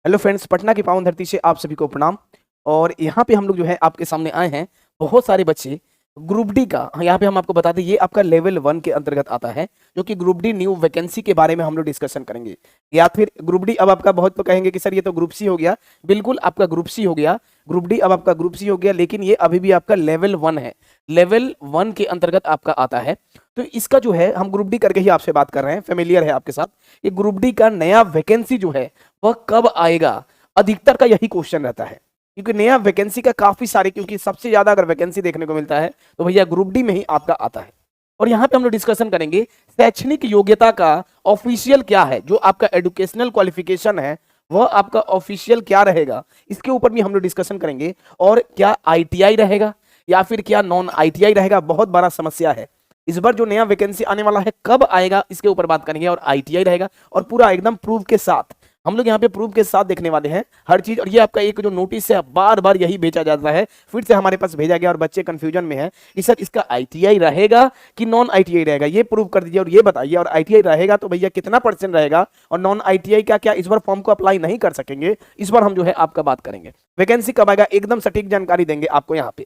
Hello friends, Patna की पावन धरती से आप सभी को प्रणाम। और यहाँ पे हम लोग जो है आपके सामने आए हैं। बहुत सारे बच्चे ग्रुप डी का, यहाँ पे हम आपको बता दें ये आपका लेवल 1 के अंतर्गत आता है, जो कि ग्रुप डी न्यू वैकेंसी के बारे में हम लोग डिस्कशन करेंगे। या फिर ग्रुप डी अब आपका, बहुत तो कहेंगे कि सर ये तो ग्रुप सी हो गया। बिल्कुल आपका ग्रुप सी हो गया, ग्रुप डी अब आपका ग्रुप सी हो गया, लेकिन ये अभी भी आपका लेवल 1 है। लेवल 1 के अंतर्गत आपका आता है। तो इसका जो है हम ग्रुप डी करके ही आपसे बात कर रहे हैं, फेमिलियर है आपके साथ। ये ग्रुप डी का नया वैकेंसी जो है वह कब आएगा, अधिकतर का यही क्वेश्चन रहता है। क्योंकि नया वैकेंसी का काफी सारे, क्योंकि सबसे ज्यादा अगर वैकेंसी देखने को मिलता है तो भैया ग्रुप डी में ही आपका आता है। और यहां पे हम लोग डिस्कशन करेंगे शैक्षणिक योग्यता का ऑफिशियल क्या है, जो आपका एजुकेशनल क्वालिफिकेशन है वह आपका ऑफिशियल क्या रहेगा, इसके ऊपर भी हम लोग डिस्कशन करेंगे। और क्या आईटीआई रहेगा या फिर क्या नॉन आईटीआई रहेगा, बहुत बड़ा समस्या है। इस बार जो नया वैकेंसी आने वाला है कब आएगा इसके ऊपर बात करेंगे। और आईटीआई रहेगा और पूरा एकदम प्रूफ के साथ, हम लोग यहाँ पे प्रूफ के साथ देखने वाले हैं हर चीज। और ये आपका एक जो नोटिस है बार बार यही भेजा जाता है, फिर से हमारे पास भेजा गया और बच्चे कंफ्यूजन में हैं कि सर इसका आईटीआई रहेगा कि नॉन आईटीआई रहेगा, ये प्रूव कर दीजिए और ये बताइए। और आईटीआई रहेगा तो भैया कितना % रहेगा, और नॉन आईटीआई का क्या इस बार फॉर्म को अप्लाई नहीं कर सकेंगे, इस बार हम जो है आपका बात करेंगे। वैकेंसी कब आएगा एकदम सटीक जानकारी देंगे आपको यहाँ पे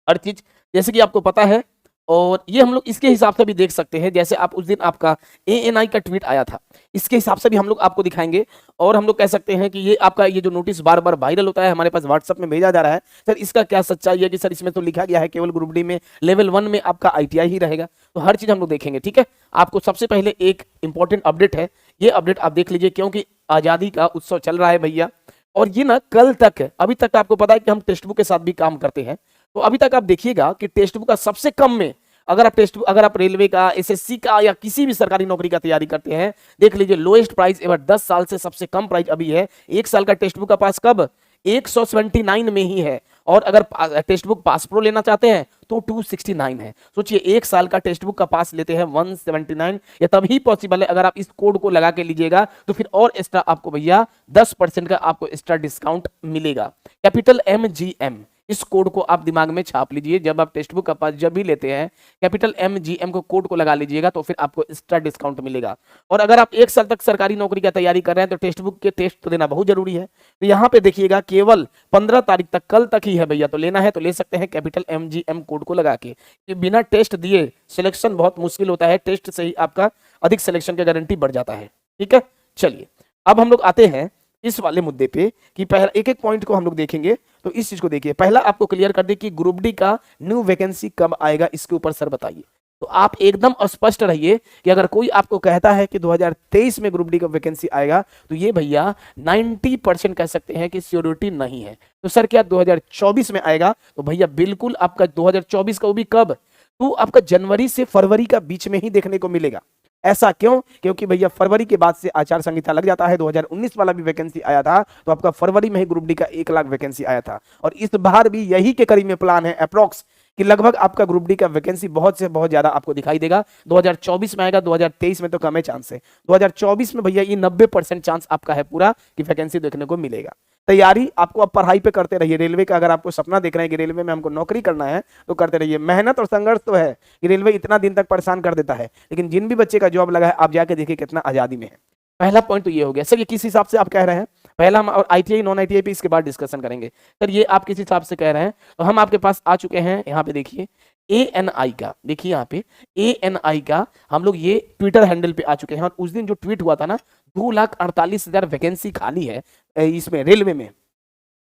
हर चीज, जैसे कि आपको पता है। और ये हम लोग इसके हिसाब से भी देख सकते हैं, जैसे आप उस दिन आपका एएनआई का ट्वीट आया था, इसके हिसाब से भी हम लोग आपको दिखाएंगे। और हम लोग कह सकते हैं कि ये आपका ये जो नोटिस बार बार वायरल होता है हमारे पास व्हाट्सएप में भेजा जा रहा है, सर इसका क्या सच्चाई है कि सर इसमें तो लिखा गया है केवल ग्रुप डी में लेवल 1 में आपका आईटीआई ही रहेगा। तो हर चीज हम लोग देखेंगे, ठीक है। आपको सबसे पहले एक इंपॉर्टेंट अपडेट है, ये अपडेट आप देख लीजिए, क्योंकि आजादी का उत्सव चल रहा है भैया। और ये ना कल तक, अभी तक आपको पता है कि हम टेक्स्ट बुक के साथ भी काम करते हैं, तो अभी तक आप देखिएगा कि टेक्स्ट बुक का सबसे कम में, अगर आप रेलवे का, एसएससी का या किसी भी सरकारी नौकरी का तैयारी करते हैं, देख लीजिए लोएस्ट प्राइस एवर 10 साल से सबसे कम प्राइस अभी है। एक साल का टेक्स्ट बुक का पास कब 179 में ही है। और अगर टेक्स्ट बुक पास प्रो लेना चाहते हैं तो 269 है। सोचिए एक साल का टेक्स्ट बुक का पास लेते हैं 179, ये तभी पॉसिबल है अगर आप इस कोड को लगा के लीजिएगा, तो फिर और एक्स्ट्रा आपको भैया 10% का आपको एक्स्ट्रा डिस्काउंट मिलेगा। कैपिटल MGM, इस कोड को आप दिमाग में छाप लीजिए, जब आप टेक्स्ट बुक का पास जब भी लेते हैं कैपिटल MGM को कोड को लगा लीजिएगा, तो फिर आपको एक्स्ट्रा डिस्काउंट मिलेगा। और अगर आप एक साल तक सरकारी नौकरी का तैयारी कर रहे हैं तो टेक्स्ट बुक के टेस्ट तो देना बहुत जरूरी है। तो यहाँ पे देखिएगा केवल 15 तारीख तक, कल तक ही है भैया, तो लेना है तो ले सकते हैं कैपिटल MGM कोड को लगा के। कि बिना टेस्ट दिए सिलेक्शन बहुत मुश्किल होता है, टेस्ट से ही आपका अधिक सिलेक्शन की गारंटी बढ़ जाता है, ठीक है। चलिए अब हम लोग आते हैं इस वाले मुद्दे पे कि पहला एक एक पॉइंट को हम लोग देखेंगे। तो इस चीज को देखिए, पहला आपको क्लियर कर दे कि ग्रुप डी का न्यू वैकेंसी कब आएगा, इसके ऊपर सर बताइए। तो आप एकदम स्पष्ट रहिए कि अगर कोई आपको कहता है कि 2023 में ग्रुप डी का वैकेंसी आएगा, तो ये भैया 90% कह सकते हैं कि श्योरिटी नहीं है। तो सर क्या 2024 में आएगा, तो भैया बिल्कुल आपका 2024 का, वो भी कब, तो आपका जनवरी से फरवरी का बीच में ही देखने को मिलेगा। ऐसा क्यों, क्योंकि भैया फरवरी के बाद से आचार संहिता लग जाता है। 2019 वाला भी वैकेंसी आया था तो आपका फरवरी में ही ग्रुप डी का 1 लाख वैकेंसी आया था। और इस बार भी यही के करीब में प्लान है अप्रोक्स कि लगभग आपका ग्रुप डी का वैकेंसी बहुत से बहुत ज्यादा आपको दिखाई देगा। 2024 में आएगा, 2023 में तो कम है चांस है। 2024 में भैया ये 90% चांस आपका है पूरा कि वैकेंसी देखने को मिलेगा। तैयारी आपको अब पढ़ाई पे करते रहिए। रेलवे का अगर आपको सपना देख रहे हैं कि रेलवे में हमको नौकरी करना है, तो करते रहिए। मेहनत और संघर्ष तो है कि रेलवे इतना दिन तक परेशान कर देता है, लेकिन जिन भी बच्चे का जॉब लगा है आप जाके देखिए कितना आजादी में है। पहला पॉइंट तो ये हो गया सर, ये किस हिसाब से आप कह रहे हैं, पहला हम और आईटीआई नॉन आईटीआई पे इसके बाद डिस्कशन करेंगे। सर ये आप किस हिसाब से कह रहे हैं, तो हम आपके पास आ चुके हैं यहाँ पे देखिए एएनआई का, देखिए यहाँ पे एएनआई का हम लोग ये ट्विटर हैंडल पे आ चुके हैं। और उस दिन जो ट्वीट हुआ था ना, 2,48,000 वैकेंसी खाली है इसमें रेलवे में।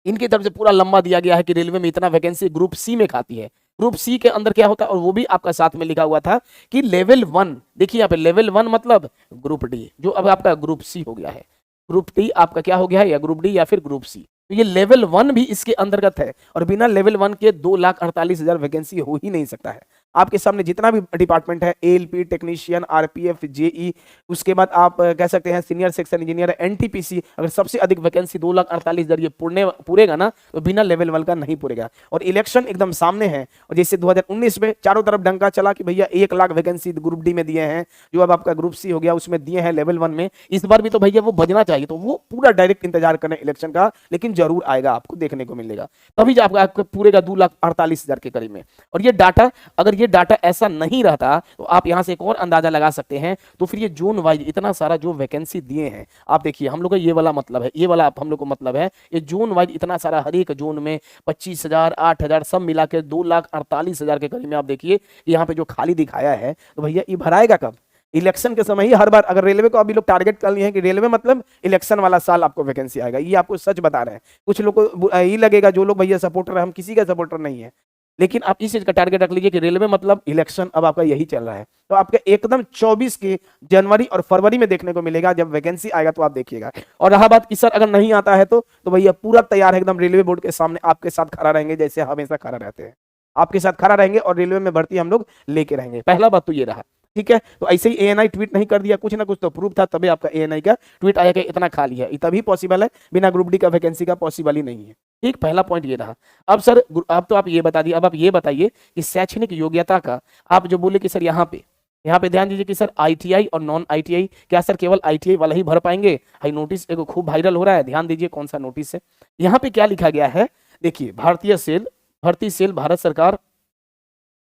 इनकी तरफ से पूरा लंबा दिया गया है कि रेलवे में इतना वैकेंसी ग्रुप सी में खाती है। ग्रुप सी के अंदर क्या होता है, और वो भी आपका साथ में लिखा हुआ था कि लेवल 1, देखिए यहाँ पे लेवल 1 मतलब ग्रुप डी, जो अब आपका ग्रुप सी हो गया है। ग्रुप डी आपका क्या हो गया है, या ग्रुप डी या फिर ग्रुप सी, तो ये लेवल 1 भी इसके अंतर्गत है। और बिना लेवल 1 के 2,48,000 वैकेंसी हो ही नहीं सकता है। आपके सामने जितना भी डिपार्टमेंट है, एएलपी, टेक्नीशियन, आरपीएफ, जेई, उसके बाद आप कह सकते हैं सीनियर सेक्शन इंजीनियर, एनटीपीसी, अगर सबसे अधिक वैकेंसी 2,48,000 ये पूरेगा ना, तो बिना लेवल 1 का नहीं पूरेगा। और इलेक्शन एकदम सामने है, और जैसे 2019 में चारों तरफ डंका चला कि भैया 1 लाख वैकेंसी ग्रुप डी में दिए हैं, जो अब आपका ग्रुप सी हो गया उसमें दिए हैं लेवल 1 में। इस बार भी तो भैया वो बजना चाहिए, तो वो पूरा डायरेक्ट इंतजार करें इलेक्शन का, लेकिन जरूर आएगा, आपको देखने को मिलेगा। तभी आपका पूरेगा 2,48,000 के करीब में। और ये डाटा, अगर ये ये डाटा ऐसा नहीं रहता तो आप यहाँ से एक और अंदाजा लगा सकते हैं। तो फिर ये जोन वाइज इतना सारा जो वैकेंसी दिए हैं, आप देखिए हम लोग का ये वाला मतलब है, ये वाला हम लोग को मतलब है, ये जोन वाइज इतना सारा, हर एक जोन में 25,000 8,000 सब मिला के 2,48,000 के करीब में आप देखिए यहाँ पे जो खाली दिखाया है। तो भैया ये भराएगा कब? इलेक्शन के समय ही हर बार। अगर रेलवे को अभी लोग टारगेट कर लिए हैं कि रेलवे मतलब इलेक्शन वाला साल आपको वैकेंसी आएगा, ये आपको सच बता रहे हैं। कुछ लोग को ये लगेगा, जो लोग भैया सपोर्टर है, हम किसी का सपोर्टर नहीं है, लेकिन आप इस चीज का टारगेट रख लीजिए कि रेलवे मतलब इलेक्शन अब आपका यही चल रहा है। तो आपका एकदम 24 के जनवरी और फरवरी में देखने को मिलेगा जब वैकेंसी आएगा, तो आप देखिएगा। और रहा बात कि सर अगर नहीं आता है तो भैया पूरा तैयार है एकदम, रेलवे बोर्ड के सामने आपके साथ खड़ा रहेंगे जैसे हमेशा खड़ा रहते हैं, आपके साथ खड़ा रहेंगे और रेलवे में भर्ती हम लोग लेके रहेंगे। पहला बात तो ये रहा, ठीक है। तो ऐसे ही एएनआई ट्वीट नहीं कर दिया, कुछ ना कुछ तो प्रूफ था, तभी आपका एएनआई का ट्वीट आया कि इतना खाली है, ये तभी पॉसिबल है, बिना ग्रुप डी का वैकेंसी का पॉसिबल ही नहीं है। ठीक, पहला पॉइंट ये रहा। अब सर अब तो आप ये बता दिए, अब आप ये बताइए कि शैक्षणिक योग्यता का आप जो बोले कि सर यहाँ पे ध्यान दीजिए कि सर आईटीआई और नॉन आईटीआई, क्या सर केवल आईटीआई वाला ही भर पाएंगे? हाई नोटिस एक खूब वायरल हो रहा है, ध्यान दीजिए कौन सा नोटिस है। यहाँ पे क्या लिखा गया है, देखिए भर्ती सेल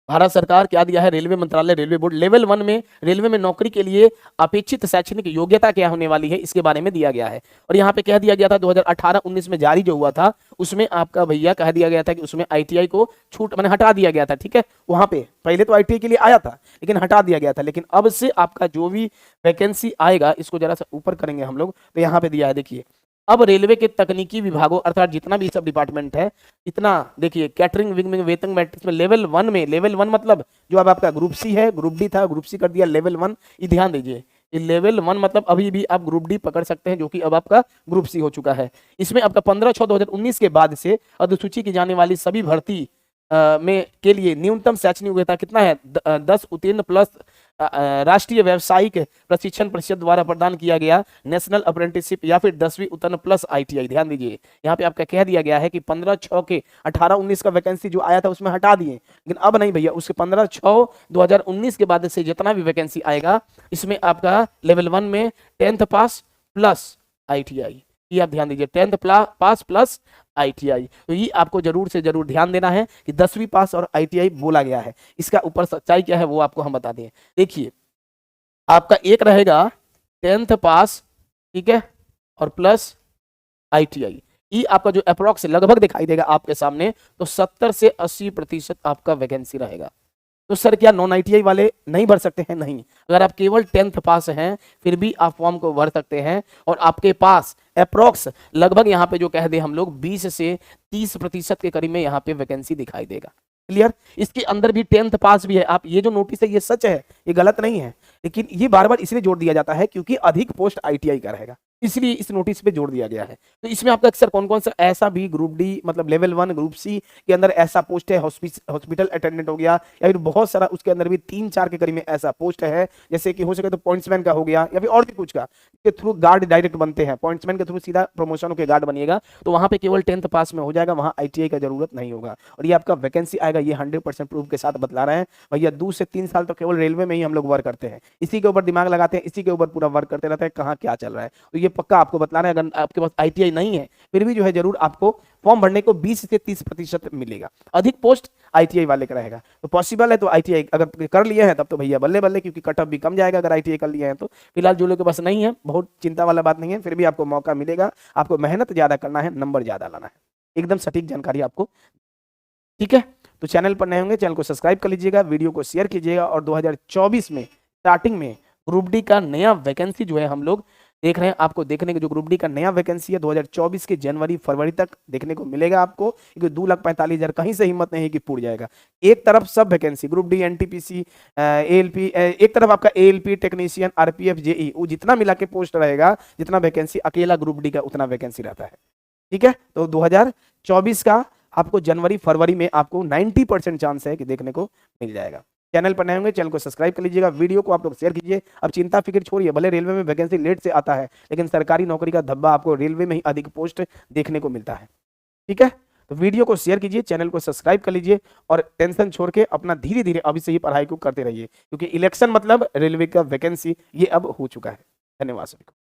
भारत सरकार क्या दिया है, रेलवे मंत्रालय रेलवे बोर्ड लेवल 1 में रेलवे में नौकरी के लिए अपेक्षित शैक्षणिक योग्यता क्या होने वाली है, इसके बारे में दिया गया है। और यहाँ पे कह दिया गया था 2018-19 में जारी जो हुआ था, उसमें आपका भैया कह दिया गया था कि उसमें आईटीआई को छूट मैंने हटा दिया गया था। ठीक है, वहां पे पहले तो आईटीआई के लिए आया था लेकिन हटा दिया गया था, लेकिन अब से आपका जो भी वैकेंसी आएगा, इसको जरा सा ऊपर करेंगे हम लोग, तो यहाँ पे दिया है देखिए, अब रेलवे के तकनीकी विभागों अर्थात जितना भी सब डिपार्टमेंट है, इतना देखिए कैटरिंग विंग में वेतन मैट्रिक्स में लेवल 1 में, लेवल 1 मतलब जो अब आपका ग्रुप सी है, ग्रुप डी था, ग्रुप सी कर दिया लेवल 1। ये ध्यान दीजिए, ये लेवल 1 मतलब अभी भी आप ग्रुप डी पकड़ सकते हैं, जो कि अब आपका ग्रुप सी हो चुका है। इसमें आपका 15/6/2019 के बाद से अनुसूची की जाने वाली सभी भर्ती में के लिए न्यूनतम शैक्षणिक योग्यता कितना है, 10 उत्तीर्ण प्लस राष्ट्रीय व्यावसायिक प्रशिक्षण परिषद द्वारा प्रदान किया गया नेशनल अप्रेंटिसशिप या फिर 10वीं उत्तीर्ण प्लस आईटीआई। ध्यान दीजिए यहाँ पे आपका कह दिया गया है कि 15/6 के 18-19 का वैकेंसी जो आया था उसमें हटा दिए, लेकिन अब नहीं भैया, उसके 15/6/2019 के बाद से जितना भी वैकेंसी आएगा, इसमें आपका लेवल 1 में 10th पास प्लस आईटीआई, ये आप ध्यान दीजिए, 10th पास प्लस आईटीआई। तो ये आपको जरूर से जरूर ध्यान देना है कि 10वीं पास और आईटीआई बोला गया है। इसका ऊपर सच्चाई क्या है वो आपको हम बता दें। देखिए आपका एक रहेगा 10th पास, ठीक है, और प्लस आईटीआई, ये आपका जो अप्रोक्स लगभग दिखाई देगा आपके सामने, तो 70 से 80% आपका वैकेंसी रहेगा। तो सर क्या नॉन आईटीआई वाले नहीं भर सकते हैं? नहीं, अगर आप केवल 10th पास हैं फिर भी आप फॉर्म को भर सकते हैं, और आपके पास अप्रोक्स लगभग यहाँ पे जो कह दे हम लोग 20 से 30% के करीब में यहाँ पे वैकेंसी दिखाई देगा। क्लियर? इसके अंदर भी 10th पास भी है। आप ये जो नोटिस है ये सच है, ये गलत नहीं है, लेकिन ये बार बार इसलिए जोड़ दिया जाता है क्योंकि अधिक पोस्ट आईटीआई का रहेगा, इसलिए इस नोटिस पे जोड़ दिया गया है। तो इसमें आपका अक्सर कौन कौन सा ऐसा भी ग्रुप डी मतलब लेवल 1 ग्रुप सी के अंदर ऐसा पोस्ट है, हॉस्पिटल अटेंडेंट हो गया, या फिर बहुत सारा उसके अंदर भी 3-4 के करीब में ऐसा पोस्ट है, जैसे कि हो सके तो पॉइंट्समैन का हो गया, या फिर और भी कुछ का के थ्रू गार्ड डायरेक्ट बनते हैं, पॉइंट्समैन के थ्रू सीधा प्रमोशन होकर गार्ड बनिएगा, तो वहां पे केवल 10th पास में हो जाएगा, वहां आईटीआई का जरूरत नहीं होगा। और ये आपका वैकेंसी आएगा, ये 100% प्रूफ के साथ बतला रहे हैं भैया। 2 से 3 साल तो केवल रेलवे में ही हम लोग वर्क करते हैं, इसी के ऊपर दिमाग लगाते हैं, इसी के ऊपर पूरा वर्क करते रहते हैं, कहाँ क्या चल रहा है। तो ये पक्का आपको बतला रहे हैं, अगर आपके पास आईटीआई नहीं है फिर भी जो है जरूर आपको फॉर्म भरने को 20 से 30% मिलेगा, अधिक पोस्ट आईटीआई वाले का रहेगा। तो पॉसिबल है तो आईटीआई अगर कर लिए हैं तब तो भैया बल्ले बल्ले, क्योंकि कट ऑफ भी कम जाएगा अगर आईटीआई कर लिए हैं तो। फिलहाल जो लोग के पास नहीं है, बहुत चिंता वाला बात नहीं है, फिर भी आपको मौका मिलेगा, आपको मेहनत ज्यादा करना है, नंबर ज्यादा लाना है, एकदम सटीक जानकारी आपको, ठीक है। तो चैनल पर नए होंगे चैनल को सब्सक्राइब कर लीजिएगा, वीडियो को शेयर कीजिएगा, और 2024 में स्टार्टिंग में ग्रुप डी का नया वैकेंसी जो है हम लोग देख रहे हैं, आपको देखने के जो ग्रुप डी का नया वैकेंसी है 2024 के जनवरी फरवरी तक देखने को मिलेगा आपको, क्योंकि 2,45,000 कहीं से हिम्मत नहीं है कि पूर्ण जाएगा। एक तरफ सब vacancy group D, NTPC, ALP, एक तरफ आपका एएलपी टेक्नीशियन, आरपीएफ, जेई, वो जितना मिला के पोस्ट रहेगा, जितना वैकेंसी अकेला ग्रुप डी का उतना वैकेंसी रहता है, ठीक है। तो 2024 का आपको जनवरी फरवरी में आपको 90% चांस है कि देखने को मिल जाएगा। चैनल पर नए होंगे चैनल को सब्सक्राइब कर लीजिएगा, वीडियो को आप लोग शेयर कीजिए। अब चिंता फिक्र छोड़िए, भले रेलवे में वैकेंसी लेट से आता है, लेकिन सरकारी नौकरी का धब्बा आपको रेलवे में ही अधिक पोस्ट देखने को मिलता है, ठीक है। तो वीडियो को शेयर कीजिए, चैनल को सब्सक्राइब कर लीजिए, और टेंशन छोड़ के अपना धीरे धीरे अभी से ही पढ़ाई को करते रहिए, क्योंकि इलेक्शन मतलब रेलवे का वैकेंसी ये अब हो चुका है। धन्यवाद सभी को।